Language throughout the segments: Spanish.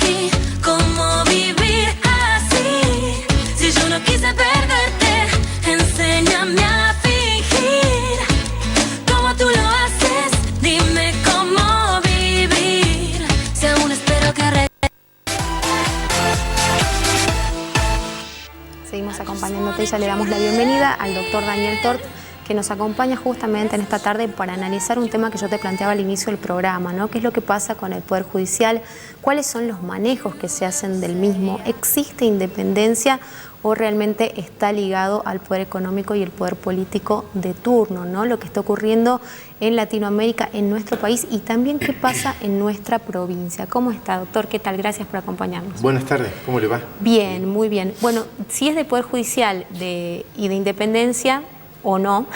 así, cómo vivir así. Si yo no quise perderte, enséñame a fingir como tú lo haces. Dime cómo vivir, si aún espero que Seguimos acompañándote y ya le damos la bienvenida al doctor Daniel Tort, que nos acompaña justamente en esta tarde para analizar un tema que yo te planteaba al inicio del programa, ¿no? ¿Qué es lo que pasa con el Poder Judicial? ¿Cuáles son los manejos que se hacen del mismo? ¿Existe independencia o realmente está ligado al poder económico y el poder político de turno, ¿no? Lo que está ocurriendo en Latinoamérica, en nuestro país, y también qué pasa en nuestra provincia. ¿Cómo está, doctor? ¿Qué tal? Gracias por acompañarnos. Buenas tardes, ¿cómo le va? Bien, muy bien. Bueno, si es de Poder Judicial y de independencia o no,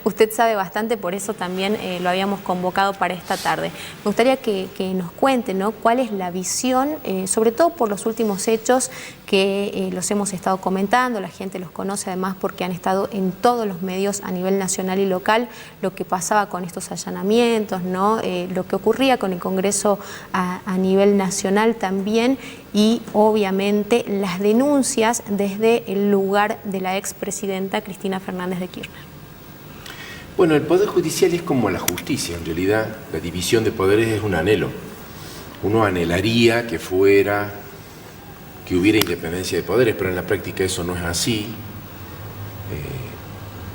usted sabe bastante, por eso también lo habíamos convocado para esta tarde. Me gustaría que nos cuente, ¿no?, cuál es la visión, sobre todo por los últimos hechos que los hemos estado comentando, la gente los conoce además porque han estado en todos los medios a nivel nacional y local, lo que pasaba con estos allanamientos, ¿no?, lo que ocurría con el Congreso a nivel nacional también, y obviamente las denuncias desde el lugar de la expresidenta Cristina Fernández de Kirchner. Bueno, el Poder Judicial es como la justicia, en realidad la división de poderes es un anhelo. Uno anhelaría que hubiera independencia de poderes, pero en la práctica eso no es así.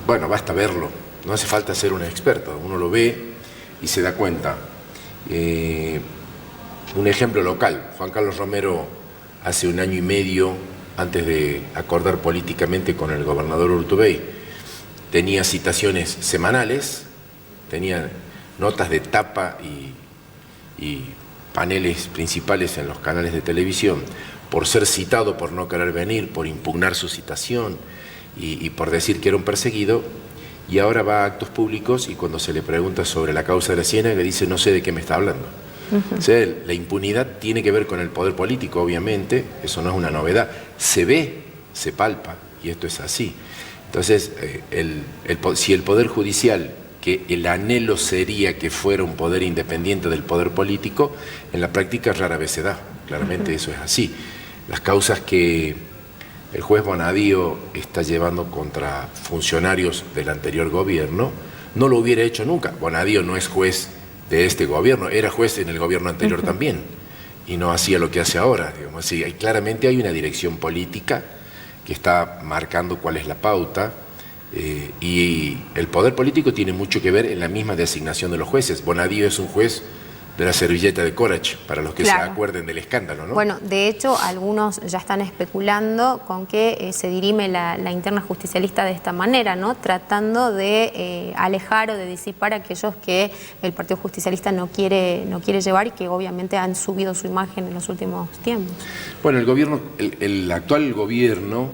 Bueno, basta verlo, no hace falta ser un experto, uno lo ve y se da cuenta. Un ejemplo local, Juan Carlos Romero hace 1 año y medio, antes de acordar políticamente con el gobernador Urtubey, tenía citaciones semanales, tenía notas de tapa y paneles principales en los canales de televisión, por ser citado, por no querer venir, por impugnar su citación y por decir que era un perseguido, y ahora va a actos públicos y cuando se le pregunta sobre la causa de la Ciénaga dice no sé de qué me está hablando. O sea, la impunidad tiene que ver con el poder político, obviamente, eso no es una novedad, se ve, se palpa, y esto es así. Entonces, si el Poder Judicial, que el anhelo sería que fuera un poder independiente del poder político, en la práctica rara vez se da, claramente eso es así. Las causas que el juez Bonadío está llevando contra funcionarios del anterior gobierno, no lo hubiera hecho nunca. Bonadío no es juez de este gobierno, era juez en el gobierno anterior también, y no hacía lo que hace ahora, digamos así. Claramente hay una dirección política que está marcando cuál es la pauta, y el poder político tiene mucho que ver en la misma designación de los jueces. Bonadío es un juez de la servilleta de Corach, para los que se acuerden del escándalo, ¿no? Bueno, de hecho, algunos ya están especulando con que se dirime la interna justicialista de esta manera, ¿no?, tratando de alejar o de disipar a aquellos que el Partido Justicialista no quiere llevar y que obviamente han subido su imagen en los últimos tiempos. Bueno, el actual gobierno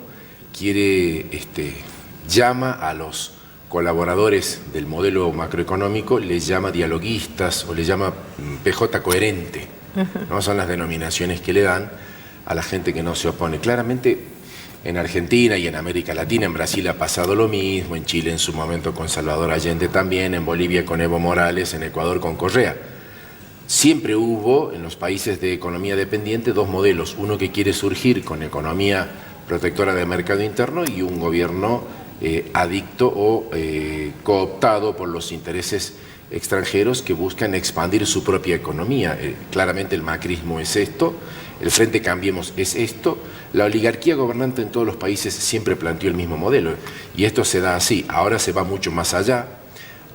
llama a los colaboradores del modelo macroeconómico, les llama dialoguistas o les llama PJ coherente, ¿no? Son las denominaciones que le dan a la gente que no se opone. Claramente en Argentina y en América Latina, en Brasil ha pasado lo mismo, en Chile en su momento con Salvador Allende también, en Bolivia con Evo Morales, en Ecuador con Correa. Siempre hubo en los países de economía dependiente dos modelos, uno que quiere surgir con economía protectora del mercado interno y un gobierno adicto o cooptado por los intereses extranjeros que buscan expandir su propia economía. Claramente el macrismo es esto, el Frente Cambiemos es esto, la oligarquía gobernante en todos los países siempre planteó el mismo modelo y esto se da así. Ahora se va mucho más allá.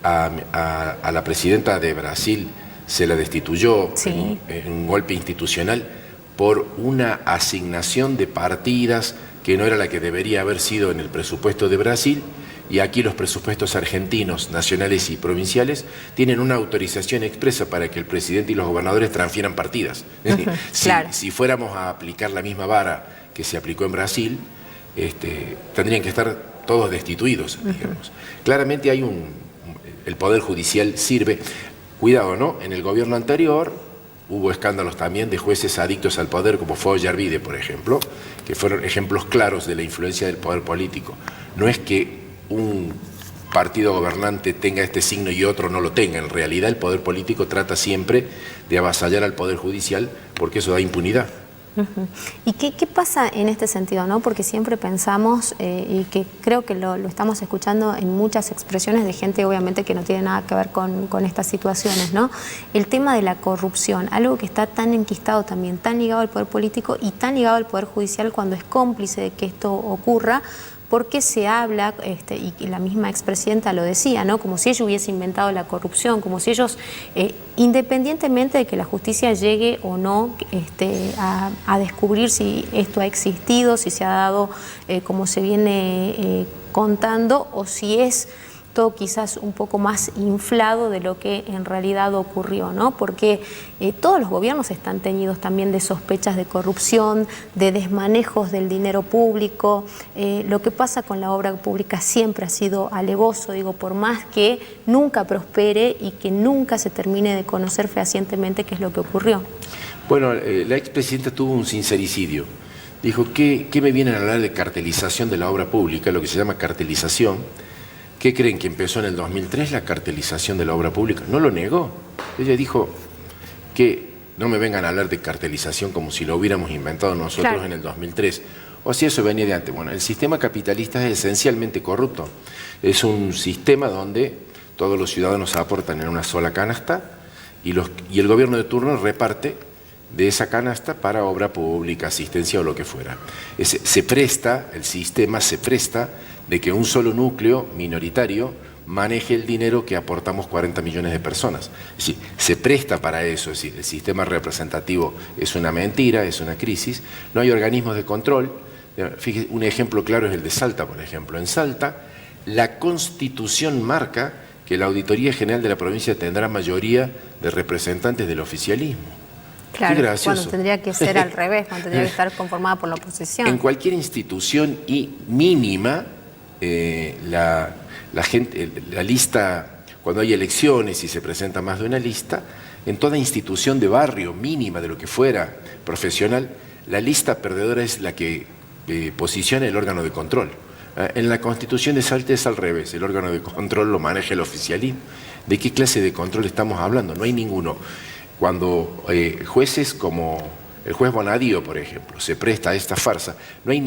A la presidenta de Brasil se la destituyó en un golpe institucional por una asignación de partidas que no era la que debería haber sido en el presupuesto de Brasil, y aquí los presupuestos argentinos, nacionales y provinciales, tienen una autorización expresa para que el presidente y los gobernadores transfieran partidas. Si fuéramos a aplicar la misma vara que se aplicó en Brasil, tendrían que estar todos destituidos, digamos. Claramente hay el Poder Judicial sirve. Cuidado, ¿no? En el gobierno anterior hubo escándalos también de jueces adictos al poder, como fue Ollarvide, por ejemplo, que fueron ejemplos claros de la influencia del poder político. No es que un partido gobernante tenga este signo y otro no lo tenga. En realidad el poder político trata siempre de avasallar al poder judicial porque eso da impunidad. ¿Y qué pasa en este sentido, ¿no? Porque siempre pensamos, y que creo que lo estamos escuchando en muchas expresiones de gente obviamente que no tiene nada que ver con estas situaciones, ¿no? El tema de la corrupción, algo que está tan enquistado también, tan ligado al poder político y tan ligado al poder judicial cuando es cómplice de que esto ocurra, porque se habla, y la misma expresidenta lo decía, ¿no? Como si ella hubiese inventado la corrupción, como si ellos, independientemente de que la justicia llegue o no a descubrir si esto ha existido, si se ha dado como se viene contando, o si es todo quizás un poco más inflado de lo que en realidad ocurrió, ¿no? Porque todos los gobiernos están teñidos también de sospechas de corrupción, de desmanejos del dinero público. Lo que pasa con la obra pública siempre ha sido alevoso, digo, por más que nunca prospere y que nunca se termine de conocer fehacientemente qué es lo que ocurrió. Bueno, la expresidenta tuvo un sincericidio. Dijo, ¿qué me vienen a hablar de cartelización de la obra pública? Lo que se llama cartelización. ¿Qué creen que empezó en el 2003 la cartelización de la obra pública? No lo negó. Ella dijo que no me vengan a hablar de cartelización como si lo hubiéramos inventado nosotros, claro, en el 2003. O si eso venía de antes. Bueno, el sistema capitalista es esencialmente corrupto. Es un sistema donde todos los ciudadanos aportan en una sola canasta y el gobierno de turno reparte de esa canasta para obra pública, asistencia o lo que fuera. El sistema se presta de que un solo núcleo minoritario maneje el dinero que aportamos 40 millones de personas. Es decir, se presta para eso, es decir, el sistema representativo es una mentira, es una crisis, no hay organismos de control. Fíjese, un ejemplo claro es el de Salta, por ejemplo. En Salta, la Constitución marca que la Auditoría General de la provincia tendrá mayoría de representantes del oficialismo. Claro, cuando tendría que ser al revés, cuando tendría que estar conformada por la oposición. En cualquier institución mínima, la lista, cuando hay elecciones y se presenta más de una lista, en toda institución de barrio mínima, de lo que fuera, profesional, la lista perdedora es la que posiciona el órgano de control. En la Constitución de Salta es al revés, el órgano de control lo maneja el oficialismo. ¿De qué clase de control estamos hablando? No hay ninguno. Cuando jueces como el juez Bonadío, por ejemplo, se presta a esta farsa, no hay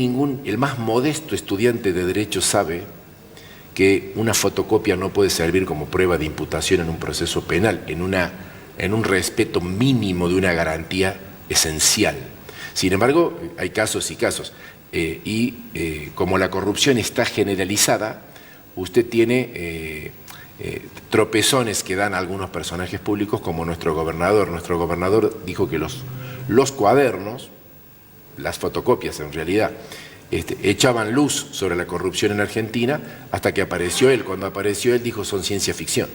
el más modesto estudiante de Derecho sabe que una fotocopia no puede servir como prueba de imputación en un proceso penal, en un respeto mínimo de una garantía esencial. Sin embargo, hay casos y casos, como la corrupción está generalizada, usted tiene tropezones que dan algunos personajes públicos como nuestro gobernador. Nuestro gobernador dijo que los cuadernos, las fotocopias en realidad, echaban luz sobre la corrupción en Argentina hasta que apareció él. Cuando apareció él dijo son ciencia ficción.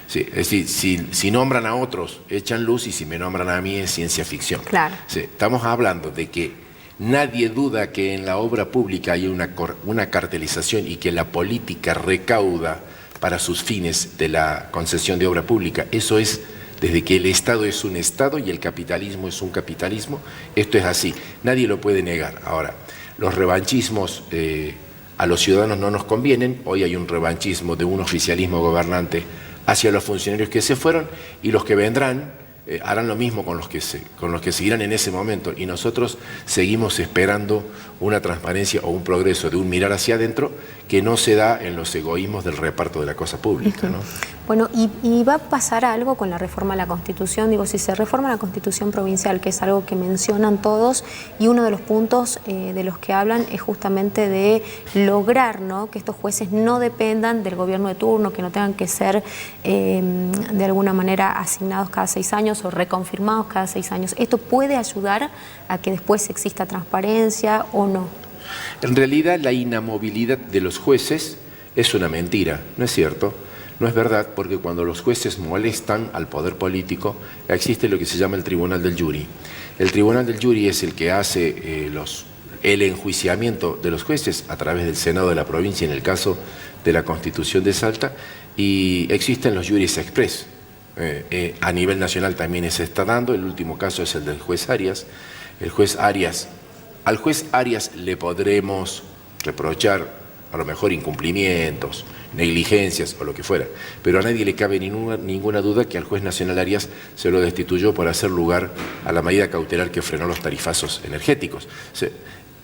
Sí, es decir, si nombran a otros echan luz y si me nombran a mí es ciencia ficción. Claro. Sí, estamos hablando de que nadie duda que en la obra pública hay una cartelización y que la política recauda para sus fines de la concesión de obra pública. Eso es desde que el Estado es un Estado y el capitalismo es un capitalismo. Esto es así, nadie lo puede negar. Ahora, los revanchismos a los ciudadanos no nos convienen. Hoy hay un revanchismo de un oficialismo gobernante hacia los funcionarios que se fueron y los que vendrán harán lo mismo con los que seguirán en ese momento, y nosotros seguimos esperando una transparencia o un progreso de un mirar hacia adentro que no se da en los egoísmos del reparto de la cosa pública, ¿no? Bueno, ¿y va a pasar algo con la reforma de la Constitución? Digo, si se reforma la Constitución provincial, que es algo que mencionan todos, y uno de los puntos de los que hablan es justamente de lograr, ¿no?, que estos jueces no dependan del gobierno de turno, que no tengan que ser de alguna manera asignados cada 6 años o reconfirmados cada 6 años. ¿Esto puede ayudar a que después exista transparencia o no? En realidad la inamovilidad de los jueces es una mentira, ¿no es cierto? No es verdad, porque cuando los jueces molestan al poder político, existe lo que se llama el tribunal del jury. El tribunal del jury es el que hace el enjuiciamiento de los jueces a través del Senado de la provincia, en el caso de la Constitución de Salta, y existen los juries express. A nivel nacional también se está dando. El último caso es el del juez Arias. Al juez Arias le podremos reprochar a lo mejor incumplimientos, negligencias o lo que fuera. Pero a nadie le cabe ninguna duda que al juez Nacional Arias se lo destituyó por hacer lugar a la medida cautelar que frenó los tarifazos energéticos. O sea,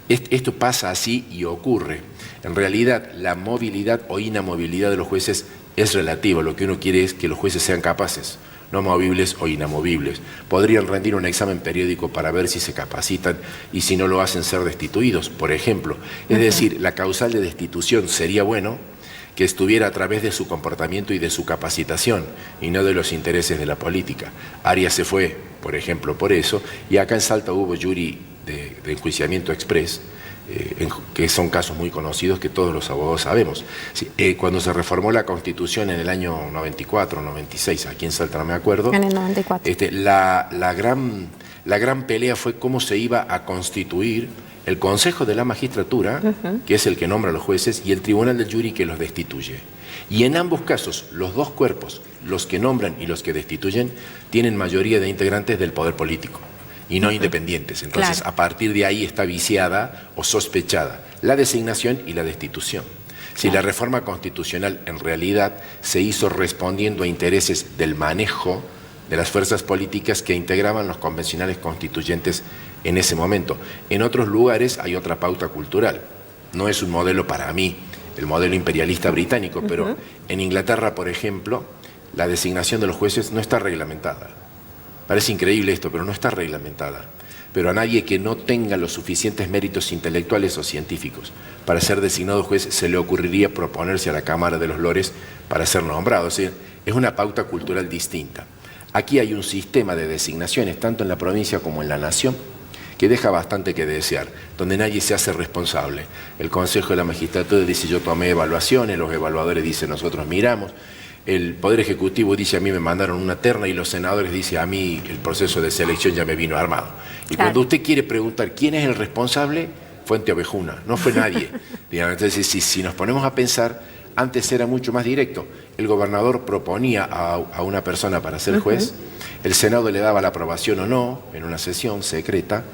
esto pasa así y ocurre. En realidad, la movilidad o inamovilidad de los jueces es relativa. Lo que uno quiere es que los jueces sean capaces, no movibles o inamovibles. Podrían rendir un examen periódico para ver si se capacitan y si no lo hacen ser destituidos, por ejemplo. Es decir, la causal de destitución sería bueno que estuviera a través de su comportamiento y de su capacitación y no de los intereses de la política. Arias se fue, por ejemplo, por eso, y acá en Salta hubo jury de enjuiciamiento express, que son casos muy conocidos que todos los abogados sabemos. Sí, cuando se reformó la Constitución en el año 94, 96, aquí en Salta no me acuerdo. En el 94. La gran pelea fue cómo se iba a constituir el Consejo de la Magistratura, que es el que nombra a los jueces, y el Tribunal del Jury, que los destituye. Y en ambos casos, los dos cuerpos, los que nombran y los que destituyen, tienen mayoría de integrantes del poder político y no independientes. Entonces, a partir de ahí está viciada o sospechada la designación y la destitución. Si la reforma constitucional en realidad se hizo respondiendo a intereses del manejo de las fuerzas políticas que integraban los convencionales constituyentes en ese momento. En otros lugares hay otra pauta cultural. No es un modelo para mí, el modelo imperialista británico, pero en Inglaterra, por ejemplo, la designación de los jueces no está reglamentada. Parece increíble esto, pero no está reglamentada. Pero a nadie que no tenga los suficientes méritos intelectuales o científicos para ser designado juez se le ocurriría proponerse a la Cámara de los Lores para ser nombrado. O sea, es una pauta cultural distinta. Aquí hay un sistema de designaciones, tanto en la provincia como en la nación, que deja bastante que desear, donde nadie se hace responsable. El Consejo de la Magistratura dice yo tomé evaluaciones, los evaluadores dicen nosotros miramos. El Poder Ejecutivo dice a mí me mandaron una terna y los senadores dicen a mí el proceso de selección ya me vino armado. Y cuando usted quiere preguntar quién es el responsable, Fuente Ovejuna, no fue nadie. Entonces si nos ponemos a pensar, antes era mucho más directo. El gobernador proponía a una persona para ser juez, el Senado le daba la aprobación o no en una sesión secreta,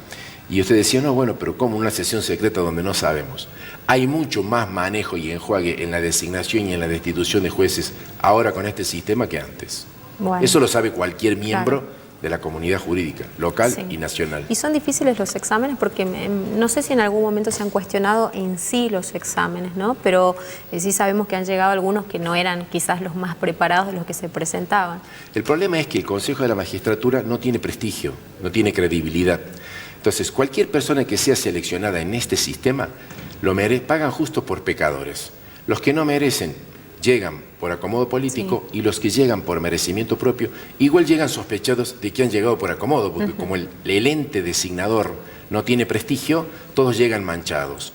y usted decía, no, bueno, pero ¿cómo una sesión secreta donde no sabemos? Hay mucho más manejo y enjuague en la designación y en la destitución de jueces ahora con este sistema que antes. Bueno, eso lo sabe cualquier miembro de la comunidad jurídica, local y nacional. ¿Y son difíciles los exámenes? Porque no sé si en algún momento se han cuestionado en sí los exámenes, ¿no? Pero sí sabemos que han llegado algunos que no eran quizás los más preparados de los que se presentaban. El problema es que el Consejo de la Magistratura no tiene prestigio, no tiene credibilidad. Entonces, cualquier persona que sea seleccionada en este sistema, pagan justo por pecadores. Los que no merecen llegan por acomodo político y los que llegan por merecimiento propio, igual llegan sospechados de que han llegado por acomodo, porque como el ente designador no tiene prestigio, todos llegan manchados.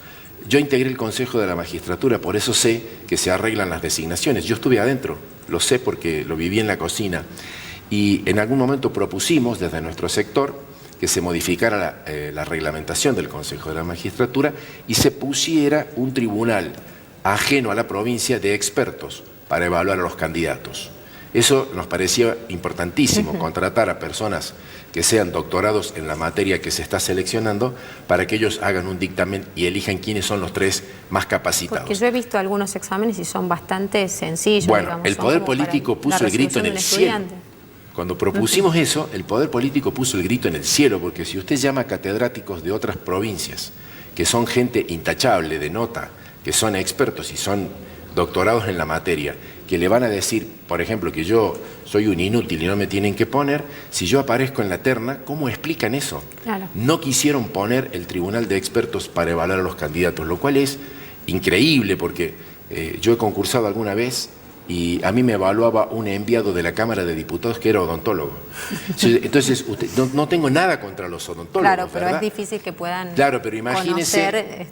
Yo integré el Consejo de la Magistratura, por eso sé que se arreglan las designaciones. Yo estuve adentro, lo sé porque lo viví en la cocina. Y en algún momento propusimos desde nuestro sector que se modificara la reglamentación del Consejo de la Magistratura y se pusiera un tribunal ajeno a la provincia de expertos para evaluar a los candidatos. Eso nos parecía importantísimo, contratar a personas que sean doctorados en la materia que se está seleccionando para que ellos hagan un dictamen y elijan quiénes son los 3 más capacitados. Porque yo he visto algunos exámenes y son bastante sencillos. Bueno, digamos, el Poder Político puso el grito en el cielo. Cuando propusimos eso, el Poder Político puso el grito en el cielo, porque si usted llama a catedráticos de otras provincias, que son gente intachable, de nota, que son expertos y son doctorados en la materia, que le van a decir, por ejemplo, que yo soy un inútil y no me tienen que poner, si yo aparezco en la terna, ¿cómo explican eso? Claro. No quisieron poner el tribunal de expertos para evaluar a los candidatos, lo cual es increíble, porque yo he concursado alguna vez y a mí me evaluaba un enviado de la Cámara de Diputados que era odontólogo. Entonces, no tengo nada contra los odontólogos, claro, pero ¿verdad? Es difícil que puedan pero imagínese, conocer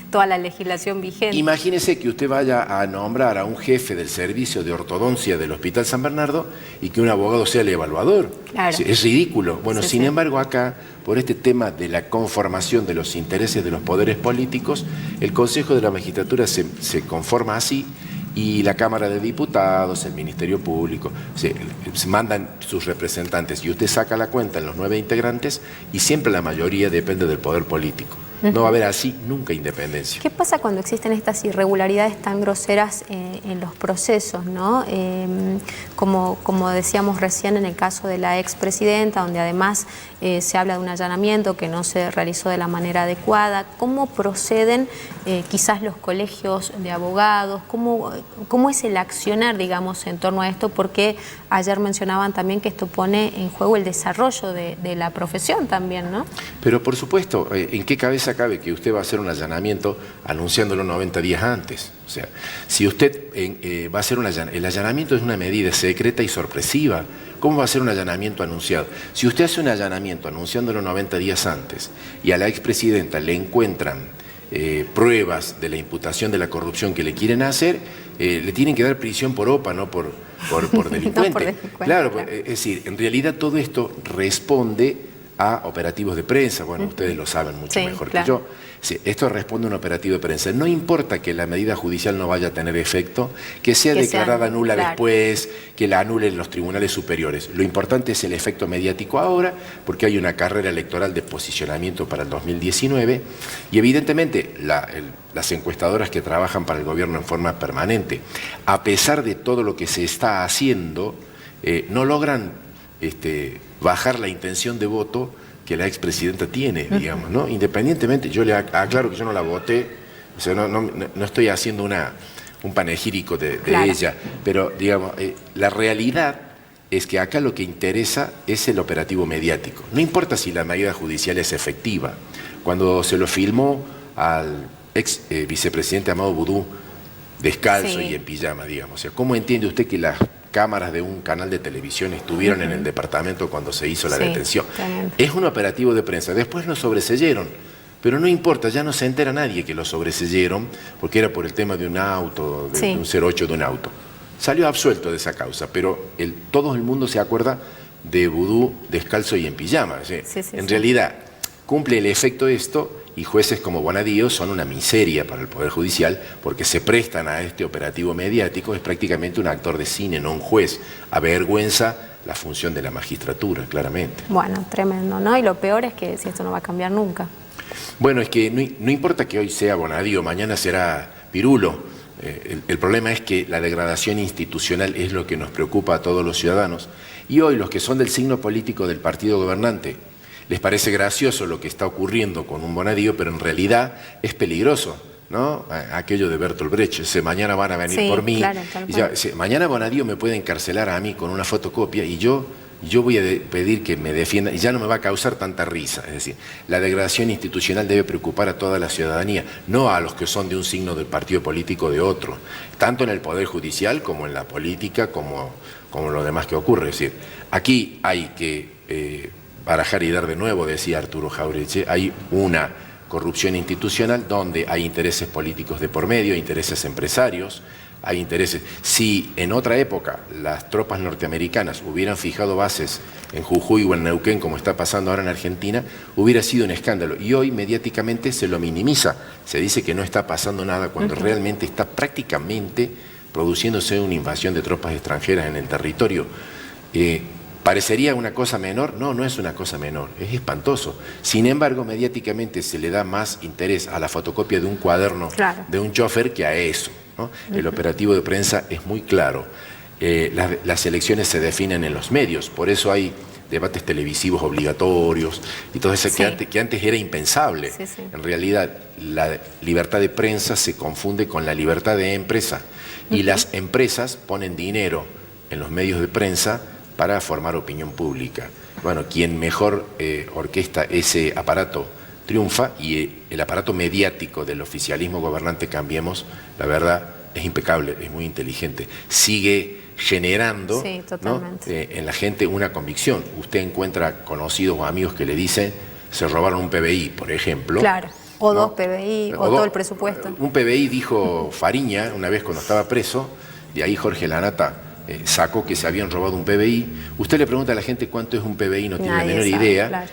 toda la legislación vigente. Imagínese que usted vaya a nombrar a un jefe del servicio de ortodoncia del Hospital San Bernardo y que un abogado sea el evaluador. Claro. Es ridículo. Bueno, sin embargo, acá, por este tema de la conformación de los intereses de los poderes políticos, el Consejo de la Magistratura se conforma así. Y la Cámara de Diputados, el Ministerio Público, se mandan sus representantes y usted saca la cuenta en los 9 integrantes y siempre la mayoría depende del poder político. No va a haber así nunca independencia. ¿Qué pasa cuando existen estas irregularidades tan groseras en los procesos, ¿no? Como decíamos recién en el caso de la expresidenta, donde además se habla de un allanamiento que no se realizó de la manera adecuada. ¿Cómo proceden quizás los colegios de abogados? ¿Cómo es el accionar, digamos, en torno a esto? Porque ayer mencionaban también que esto pone en juego el desarrollo de la profesión también, ¿no? Pero por supuesto, ¿en qué cabeza cabe que usted va a hacer un allanamiento anunciándolo 90 días antes? O sea, si usted va a hacer el allanamiento es una medida secreta y sorpresiva. ¿Cómo va a ser un allanamiento anunciado? Si usted hace un allanamiento anunciándolo 90 días antes y a la expresidenta le encuentran pruebas de la imputación de la corrupción que le quieren hacer, le tienen que dar prisión por OPA, no por delincuente. No por delincuente, claro, claro. Es decir, en realidad todo esto responde a operativos de prensa. Bueno, ustedes lo saben mucho mejor que yo. Sí, esto responde a un operativo de prensa. No importa que la medida judicial no vaya a tener efecto, que sea declarada nula después, que la anulen los tribunales superiores. Lo importante es el efecto mediático ahora, porque hay una carrera electoral de posicionamiento para el 2019 y evidentemente las encuestadoras que trabajan para el gobierno en forma permanente, a pesar de todo lo que se está haciendo, no logran bajar la intención de voto que la expresidenta tiene, digamos, ¿no? Independientemente, yo le aclaro que yo no la voté, o sea, no estoy haciendo un panegírico de ella, pero, digamos, la realidad es que acá lo que interesa es el operativo mediático. No importa si la medida judicial es efectiva. Cuando se lo filmó al ex vicepresidente Amado Boudou descalzo y en pijama, digamos, o sea, ¿cómo entiende usted que las cámaras de un canal de televisión estuvieron en el departamento cuando se hizo la detención? Es un operativo de prensa. Después lo sobreseyeron, pero no importa, ya no se entera nadie que lo sobreseyeron porque era por el tema de un auto, de un 08 de un auto. Salió absuelto de esa causa, pero todo el mundo se acuerda de Boudou descalzo y en pijama. En realidad cumple el efecto esto. Y jueces como Bonadío son una miseria para el Poder Judicial porque se prestan a este operativo mediático. Es prácticamente un actor de cine, no un juez. Avergüenza la función de la magistratura, claramente. Bueno, tremendo, ¿no? Y lo peor es que si esto no va a cambiar nunca. Bueno, es que no importa que hoy sea Bonadío, mañana será Pirulo. El problema es que la degradación institucional es lo que nos preocupa a todos los ciudadanos. Y hoy los que son del signo político del partido gobernante, les parece gracioso lo que está ocurriendo con un Bonadío, pero en realidad es peligroso, ¿no? Aquello de Bertolt Brecht, mañana van a venir por mí. Claro, mañana Bonadío me puede encarcelar a mí con una fotocopia y yo voy a pedir que me defienda y ya no me va a causar tanta risa. Es decir, la degradación institucional debe preocupar a toda la ciudadanía, no a los que son de un signo del partido político de otro, tanto en el Poder Judicial como en la política, como lo demás que ocurre. Es decir, aquí hay que barajar y dar de nuevo, decía Arturo Jauretche, hay una corrupción institucional donde hay intereses políticos de por medio, intereses empresarios, hay intereses. Si en otra época las tropas norteamericanas hubieran fijado bases en Jujuy o en Neuquén, como está pasando ahora en Argentina, hubiera sido un escándalo. Y hoy mediáticamente se lo minimiza, se dice que no está pasando nada cuando realmente está prácticamente produciéndose una invasión de tropas extranjeras en el territorio. ¿Parecería una cosa menor? No, no es una cosa menor, es espantoso. Sin embargo, mediáticamente se le da más interés a la fotocopia de un cuaderno de un chofer que a eso, ¿no? El operativo de prensa es muy claro. Las elecciones se definen en los medios, por eso hay debates televisivos obligatorios y todo eso que antes era impensable. En realidad, la libertad de prensa se confunde con la libertad de empresa y las empresas ponen dinero en los medios de prensa para formar opinión pública. Bueno, quien mejor orquesta ese aparato triunfa y el aparato mediático del oficialismo gobernante Cambiemos, la verdad, es impecable, es muy inteligente. Sigue generando, ¿no? En la gente una convicción. Usted encuentra conocidos o amigos que le dicen se robaron un PBI, por ejemplo. Claro, o ¿no? 2 PBI, o todo el presupuesto. Un PBI, dijo Fariña una vez cuando estaba preso, de ahí Jorge Lanata sacó que se habían robado un PBI. Usted le pregunta a la gente cuánto es un PBI, no tiene la menor idea. Claro.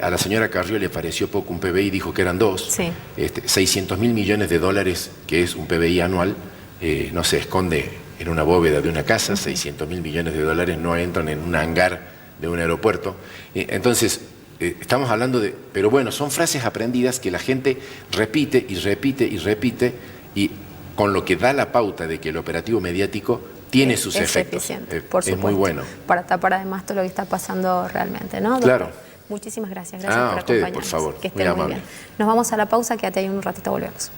A la señora Carrió le pareció poco un PBI, dijo que eran 2. 600.000 millones de dólares, que es un PBI anual, no se esconde en una bóveda de una casa. 600.000 millones de dólares no entran en un hangar de un aeropuerto. Entonces, estamos hablando de... Pero bueno, son frases aprendidas que la gente repite y repite y repite, y con lo que da la pauta de que el operativo mediático tiene sus es efectos. eficiente, por supuesto. Es muy bueno. Para tapar además todo lo que está pasando realmente, ¿no? Claro. Doctor, muchísimas gracias. Gracias por a ustedes, acompañarnos. por favor. Que Muy estén muy amable. bien. Nos vamos a la pausa, quédate ahí un ratito, volvemos.